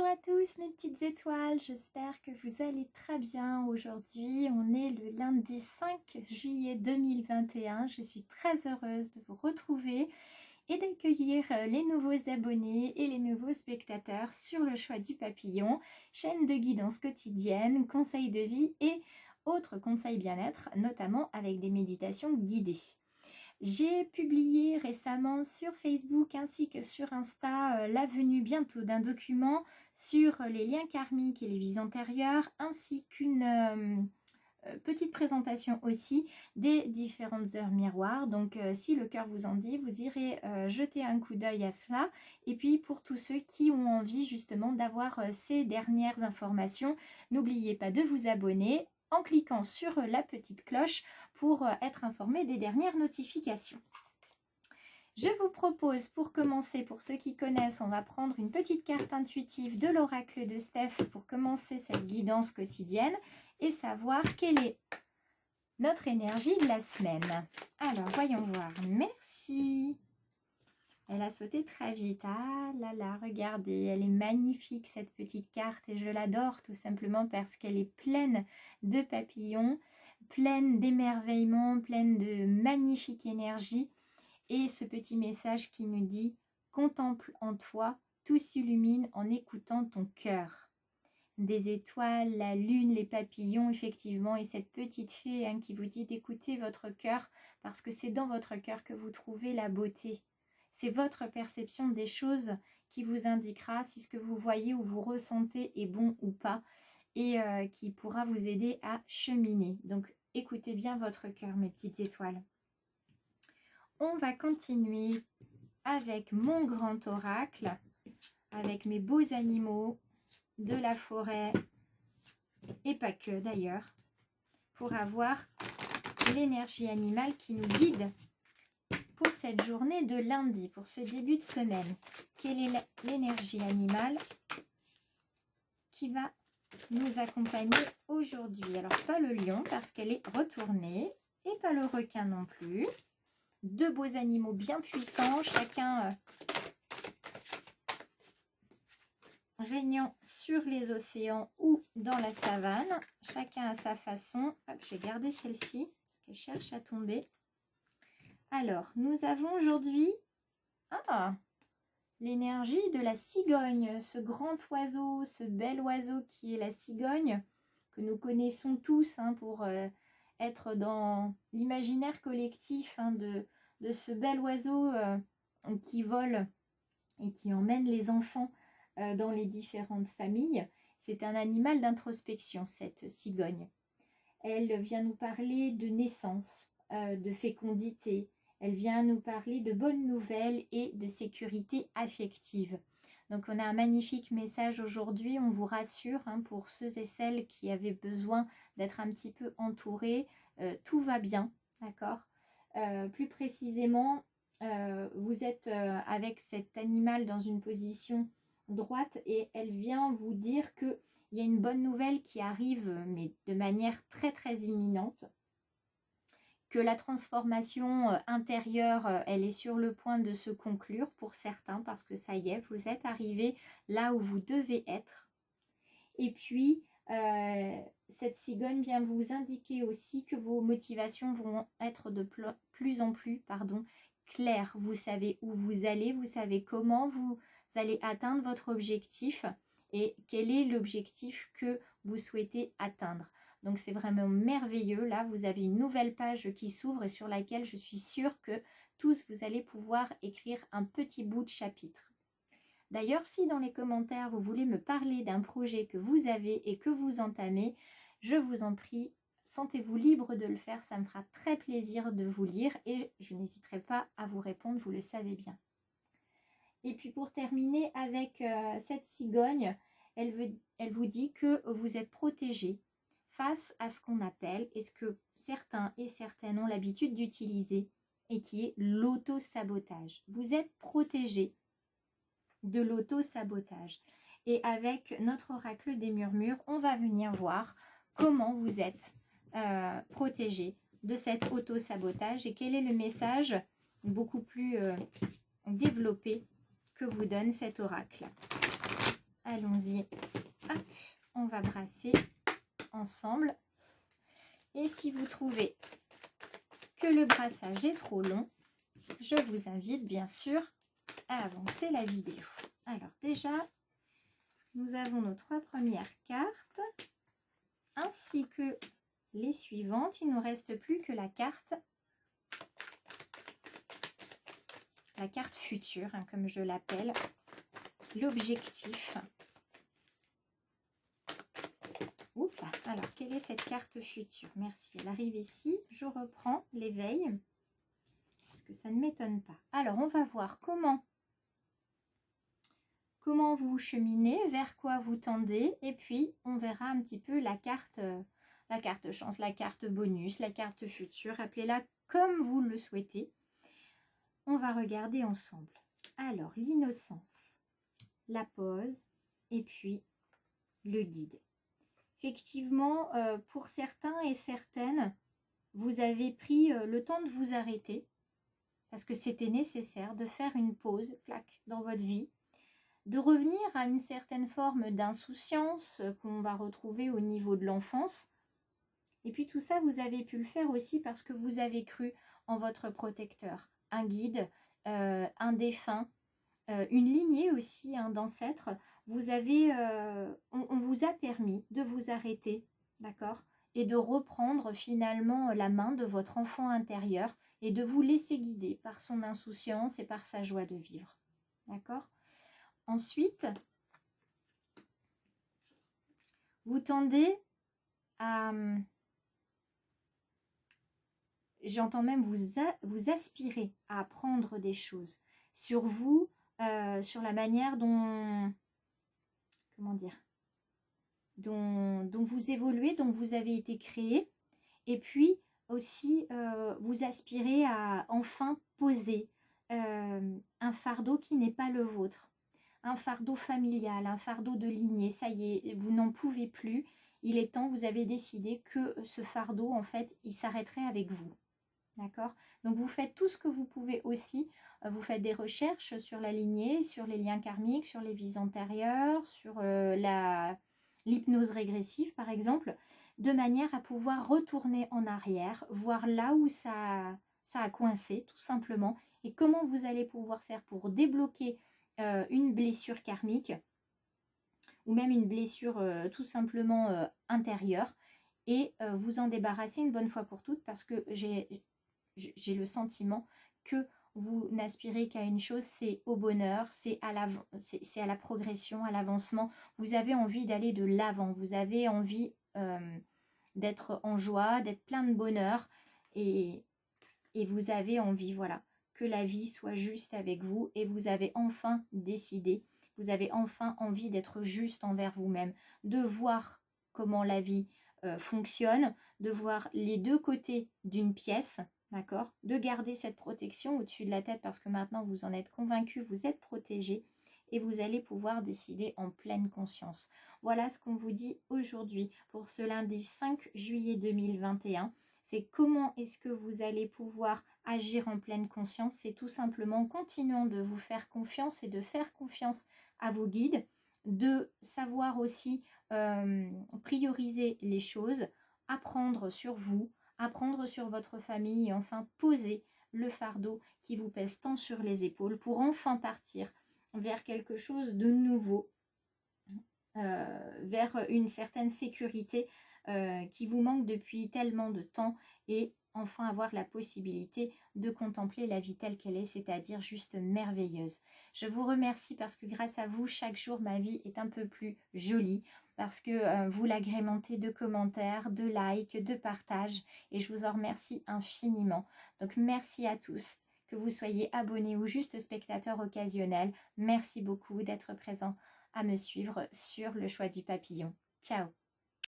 Bonjour à tous mes petites étoiles, j'espère que vous allez très bien. Aujourd'hui, on est le lundi 5 juillet 2021. Je suis très heureuse de vous retrouver et d'accueillir les nouveaux abonnés et les nouveaux spectateurs sur le choix du papillon, chaîne de guidance quotidienne, conseils de vie et autres conseils bien-être, notamment avec des méditations guidées. J'ai publié récemment sur Facebook ainsi que sur Insta la venue bientôt d'un document sur les liens karmiques et les vies antérieures, ainsi qu'une petite présentation aussi des différentes heures miroirs. Donc si le cœur vous en dit, vous irez jeter un coup d'œil à cela. Et puis pour tous ceux qui ont envie justement d'avoir ces dernières informations, n'oubliez pas de vous abonner en cliquant sur la petite cloche pour être informé des dernières notifications. Je vous propose pour commencer, pour ceux qui connaissent, on va prendre une petite carte intuitive de l'oracle de Steph pour commencer cette guidance quotidienne et savoir quelle est notre énergie de la semaine. Alors, voyons voir. Merci. Elle a sauté très vite. Ah là là, regardez, elle est magnifique cette petite carte et je l'adore tout simplement parce qu'elle est pleine de papillons, pleine d'émerveillement, pleine de magnifique énergie. Et ce petit message qui nous dit « Contemple en toi, tout s'illumine en écoutant ton cœur ». Des étoiles, la lune, les papillons, effectivement, et cette petite fée qui vous dit d'écouter votre cœur parce que c'est dans votre cœur que vous trouvez la beauté. C'est votre perception des choses qui vous indiquera si ce que vous voyez ou vous ressentez est bon ou pas et qui pourra vous aider à cheminer. Donc, écoutez bien votre cœur, mes petites étoiles. On va continuer avec mon grand oracle, avec mes beaux animaux de la forêt et pas que d'ailleurs, pour avoir l'énergie animale qui nous guide pour cette journée de lundi, pour ce début de semaine. Quelle est l'énergie animale qui va nous accompagner aujourd'hui? Alors pas le lion parce qu'elle est retournée et pas le requin non plus. Deux beaux animaux bien puissants, chacun régnant sur les océans ou dans la savane, chacun à sa façon. Hop, je vais garder celle-ci, qu'elle cherche à tomber. Alors, nous avons aujourd'hui l'énergie de la cigogne, ce grand oiseau, ce bel oiseau qui est la cigogne, que nous connaissons tous pour être dans l'imaginaire collectif de ce bel oiseau qui vole et qui emmène les enfants dans les différentes familles. C'est un animal d'introspection, cette cigogne. Elle vient nous parler de naissance, de fécondité. Elle vient nous parler de bonnes nouvelles et de sécurité affective. Donc on a un magnifique message aujourd'hui, on vous rassure pour ceux et celles qui avaient besoin d'être un petit peu entourés. Tout va bien, d'accord ? Plus précisément, vous êtes avec cet animal dans une position droite et elle vient vous dire qu'il y a une bonne nouvelle qui arrive, mais de manière très très imminente. Que la transformation intérieure, elle est sur le point de se conclure pour certains, parce que ça y est, vous êtes arrivé là où vous devez être. Et puis, cette cigogne vient vous indiquer aussi que vos motivations vont être de plus en plus claires. Vous savez où vous allez, vous savez comment vous allez atteindre votre objectif et quel est l'objectif que vous souhaitez atteindre. Donc c'est vraiment merveilleux. Là, vous avez une nouvelle page qui s'ouvre et sur laquelle je suis sûre que tous vous allez pouvoir écrire un petit bout de chapitre. D'ailleurs, si dans les commentaires, vous voulez me parler d'un projet que vous avez et que vous entamez, je vous en prie, sentez-vous libre de le faire. Ça me fera très plaisir de vous lire et je n'hésiterai pas à vous répondre, vous le savez bien. Et puis pour terminer avec cette cigogne, elle vous dit que vous êtes protégé face à ce qu'on appelle, et ce que certains et certaines ont l'habitude d'utiliser, et qui est l'auto-sabotage. Vous êtes protégé de l'auto-sabotage. Et avec notre oracle des murmures, on va venir voir comment vous êtes protégé de cet auto-sabotage et quel est le message beaucoup plus développé que vous donne cet oracle. allons-y. Hop, on va brasser ensemble. Et si vous trouvez que le brassage est trop long, je vous invite bien sûr à avancer la vidéo. Alors déjà, nous avons nos 3 premières cartes, ainsi que les suivantes. Il ne nous reste plus que la carte future, hein, comme je l'appelle, l'objectif. Oups, alors quelle est cette carte future? Merci, elle arrive ici. Je reprends l'éveil, parce que ça ne m'étonne pas. Alors, on va voir comment vous cheminez, vers quoi vous tendez, et puis on verra un petit peu la carte chance, la carte bonus, la carte future, appelez-la comme vous le souhaitez. On va regarder ensemble. Alors, l'innocence, la pause, et puis le guide. Effectivement, pour certains et certaines, vous avez pris le temps de vous arrêter, parce que c'était nécessaire de faire une pause, clac, dans votre vie, de revenir à une certaine forme d'insouciance qu'on va retrouver au niveau de l'enfance. Et puis tout ça, vous avez pu le faire aussi parce que vous avez cru en votre protecteur, un guide, un défunt, une lignée aussi d'ancêtres. Vous avez, on vous a permis de vous arrêter, d'accord, et de reprendre finalement la main de votre enfant intérieur et de vous laisser guider par son insouciance et par sa joie de vivre, d'accord. Ensuite, vous tendez à, j'entends même vous aspirer à apprendre des choses sur vous, sur la manière dont, comment dire, dont vous évoluez, dont vous avez été créé, et puis aussi vous aspirez à enfin poser un fardeau qui n'est pas le vôtre, un fardeau familial, un fardeau de lignée. Ça y est, vous n'en pouvez plus, il est temps, vous avez décidé que ce fardeau, en fait, il s'arrêterait avec vous. D'accord? Donc vous faites tout ce que vous pouvez aussi, vous faites des recherches sur la lignée, sur les liens karmiques, sur les vies antérieures, sur l'hypnose régressive par exemple, de manière à pouvoir retourner en arrière, voir là où ça a coincé tout simplement, et comment vous allez pouvoir faire pour débloquer une blessure karmique, ou même une blessure tout simplement intérieure, et vous en débarrasser une bonne fois pour toutes, parce que j'ai le sentiment que vous n'aspirez qu'à une chose, c'est au bonheur, c'est à la progression, à l'avancement. Vous avez envie d'aller de l'avant, vous avez envie d'être en joie, d'être plein de bonheur, et vous avez envie, voilà, que la vie soit juste avec vous, et vous avez enfin décidé, vous avez enfin envie d'être juste envers vous-même, de voir comment la vie fonctionne, de voir les deux côtés d'une pièce, d'accord, de garder cette protection au-dessus de la tête, parce que maintenant vous en êtes convaincu, vous êtes protégé, et vous allez pouvoir décider en pleine conscience. Voilà ce qu'on vous dit aujourd'hui pour ce lundi 5 juillet 2021. C'est comment est-ce que vous allez pouvoir agir en pleine conscience. C'est tout simplement continuant de vous faire confiance et de faire confiance à vos guides, de savoir aussi prioriser les choses, apprendre sur vous, apprendre sur votre famille, et enfin poser le fardeau qui vous pèse tant sur les épaules pour enfin partir vers quelque chose de nouveau, vers une certaine sécurité qui vous manque depuis tellement de temps, et enfin avoir la possibilité de contempler la vie telle qu'elle est, c'est-à-dire juste merveilleuse. Je vous remercie parce que grâce à vous, chaque jour, ma vie est un peu plus jolie, parce que vous l'agrémentez de commentaires, de likes, de partages, et je vous en remercie infiniment. Donc merci à tous, que vous soyez abonnés ou juste spectateurs occasionnels. Merci beaucoup d'être présents à me suivre sur le choix du papillon. Ciao!